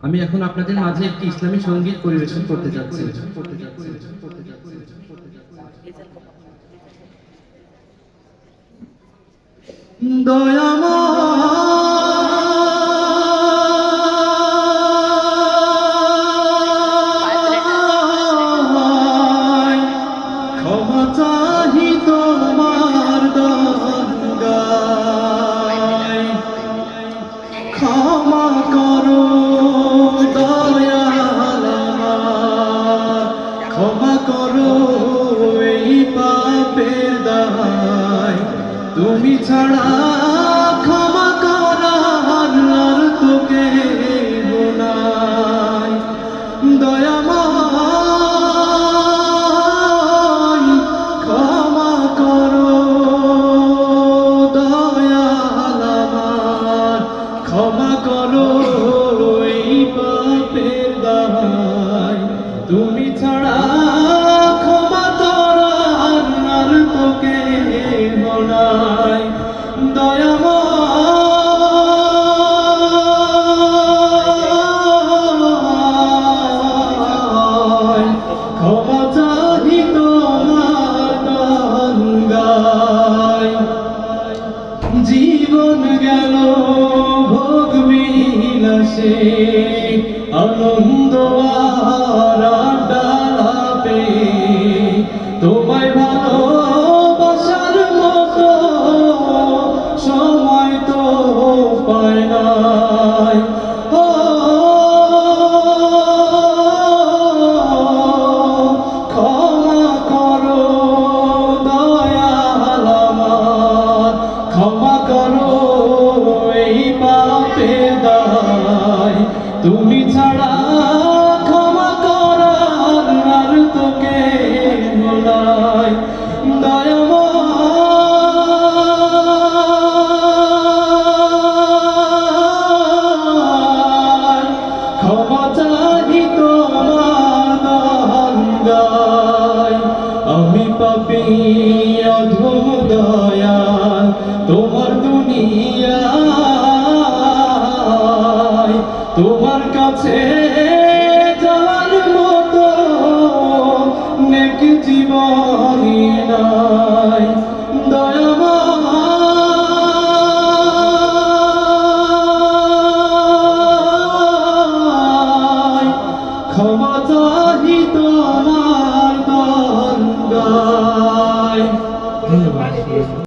আমি এখন আপনাদের মাঝে একটি ইসলামী সঙ্গীত পরিবেশন করতে যাচ্ছি। দয়াময় ক্ষমা চাহি তোমার দয়ায়, ক্ষমা করো দয়াল আমার, ক্ষমা করো এই পাপের দায়। তুমি ছাড়া ক্ষমা করার আর তো কেহ নাই। দয়াময় ক্ষমা করো দয়াল আমার, ক্ষমা করো এই পাপের দায়। তুমি ছাড়া ক্ষমা করার আর তো কেহ নাই। দয়াময় ক্ষমা চাহি তোমার গান গাই। জীবন গেল ভোগ বিলাসে, আনন্দ আর আড্ডালাপে, তোমায় ভালোবাসার মতো সময় তো পায় নাই। ও ক্ষমা করো দয়াল আমার, ক্ষমা করো এই পাপের দায়। তুমি ছাড়া ক্ষমা করার আর তো কেহ নাই। দয়াময় ক্ষমা চাহি তোমার গান গাই। আমি পাপী অধম দয়াল তোমার দুনিয়ায়, তোমার কাছে